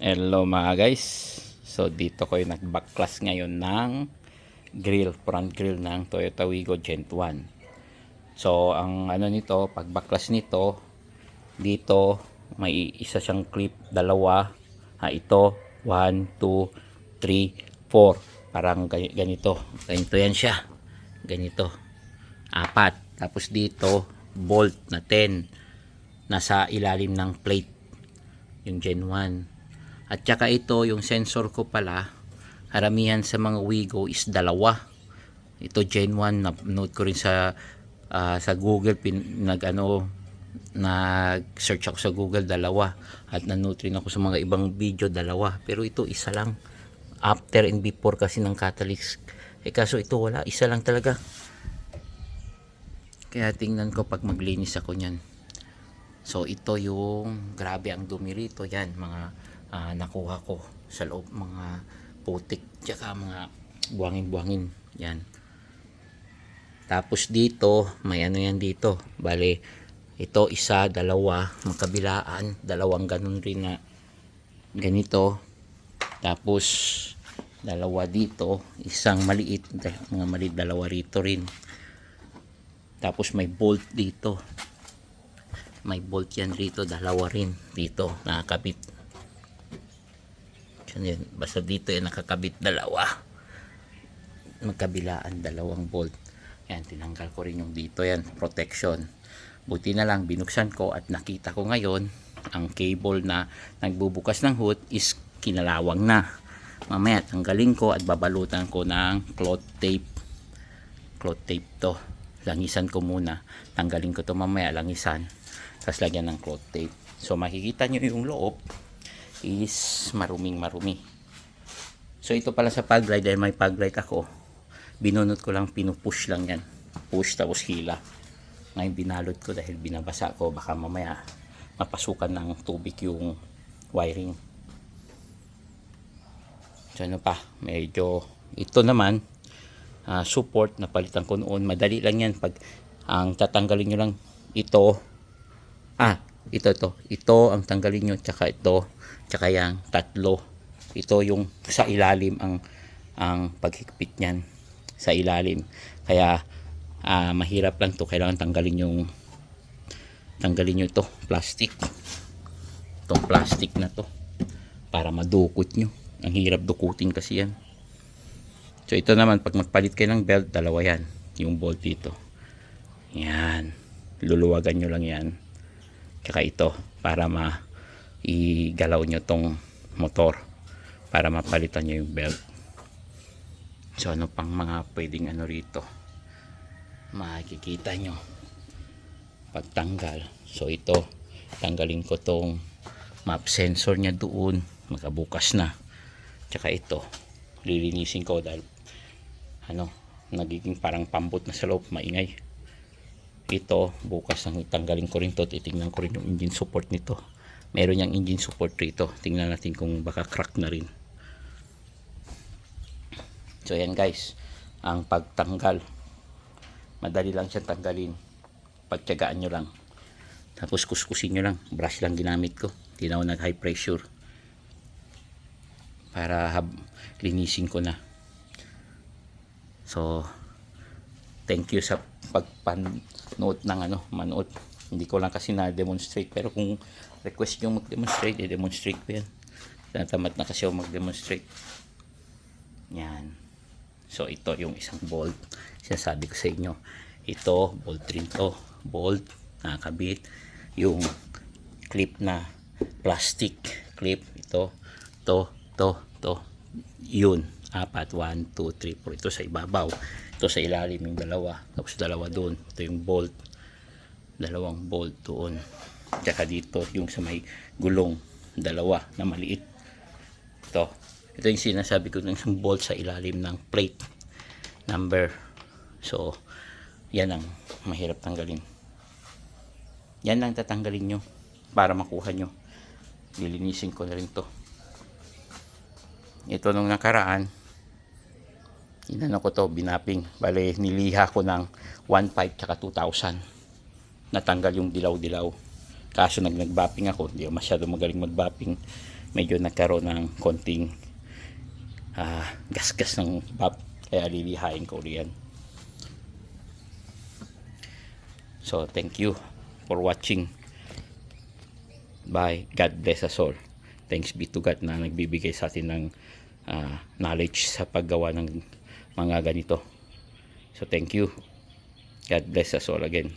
Hello mga guys. So dito ko yung nagbaklas ngayon ng front grill ng Toyota Wigo Gen 1. So ang ano nito, pagbaklas nito, dito may isa siyang clip, dalawa. Ito, 1, 2, 3, 4. Parang ganito. Ganito yan siya. Ganito. 4. Tapos dito, bolt na 10. Nasa ilalim ng plate. Yung Gen 1. At saka ito, yung sensor ko pala, karamihan sa mga Wigo is dalawa. Ito Gen 1, na-note ko rin sa Google, nag-search ako sa Google, dalawa. At na-note rin ako sa mga ibang video, dalawa. Pero ito, isa lang. After and before kasi ng catalyst. Kaso ito wala, isa lang talaga. Kaya tingnan ko pag maglinis ako niyan. So ito yung, grabe ang dumi rito, yan mga nakuha ko sa loob, mga putik tsaka mga buhangin yan. Tapos dito may ano yan dito, bale ito isa, dalawa magkabilaan, dalawang ganun rin na ganito, tapos dalawa dito, isang maliit, mga maliit, dalawa rito rin, tapos may bolt dito, may bolt yan rito, dalawa rin dito nakakabit. Yan, basta dito yan nakakabit, dalawa magkabilaan, dalawang bolt. Yan, tinanggal ko rin yung dito, yan protection. Buti na lang binuksan ko at nakita ko ngayon ang cable na nagbubukas ng hood is kinalawang na. Mamaya tanggalin ko at babalutan ko ng cloth tape to. Langisan ko muna, tanggalin ko to mamaya, langisan, tapos lagyan ng cloth tape. So makikita nyo yung loob is marumi. So ito pala sa pag light, dahil may pag light ako, binunot ko lang, pinupush lang yan, push tapos hila. Ngayon binalot ko dahil binabasa ko, baka mamaya mapasukan ng tubig yung wiring. So ano pa, medyo ito naman support na palitan ko noon, madali lang yan. Pag ang tatanggalin nyo lang ito, ito ang tanggalin nyo, tsaka ito, tsaka yang tatlo, ito yung sa ilalim ang paghigpit niyan sa ilalim. Kaya mahirap lang to, kailangan tanggalin nyo ito, itong plastic na to para madukot nyo. Ang hirap dukutin kasi yan. So ito naman, pag magpalit kayo ng belt, dalawa yan, yung bolt dito, yan, luluwagan nyo lang yan, tsaka ito para igalaw nyo tong motor, para mapalitan nyo yung belt. So ano pang mga pwedeng ano rito, makikita nyo pagtanggal. So ito, tanggalin ko tong map sensor nya doon, magkabukas na. Tsaka ito, lilinisin ko dahil nagiging parang pambot na sa loob, maingay. Ito bukas ang tanggalin ko rin to, titingnan ko rin yung engine support nito. Meron yung engine support rito, tingnan natin kung baka crack na rin. So yan guys, ang pagtanggal, madali lang siyang tanggalin, pagtiyagaan nyo lang, tapos kuskusin nyo lang. Brush lang ginamit ko, hindi na ako nag high pressure para linisin ko na. So thank you sa pagpanood ng manood. Hindi ko lang kasi na-demonstrate, pero kung request nyo mag-demonstrate, i-demonstrate ko yan. Tinatamad na kasi ako mag-demonstrate. Yan. So ito yung isang bolt, sinasabi ko sa inyo, ito bolt rin to, bolt nakakabit. Yung clip na plastic clip, ito yun, 4, 1, 2, 3, 4. Ito sa ibabaw, ito sa ilalim yung dalawa, tapos dalawa doon. Ito yung bolt, dalawang bolt doon, tsaka dito yung sa may gulong, dalawa na maliit. Ito yung sinasabi ko ng isang bolt sa ilalim ng plate number. So yan ang mahirap tanggalin, yan lang tatanggalin nyo para makuha nyo. Lilinisin ko na rin to. Ito nung nakaraan, inano ko to, binaping, bale niliha ko ng 1.5 tsaka 2,000, natanggal yung dilaw. Kaso nagbapping ako, hindi ako masyado magaling magbapping, medyo nagkaroon ng konting gasgas ng valve, kaya lilihain ko riyan. So thank you for watching. Bye. God bless us all. Thanks be to God na nagbibigay sa atin ng knowledge sa paggawa ng mga ganito. So thank you. God bless us all again.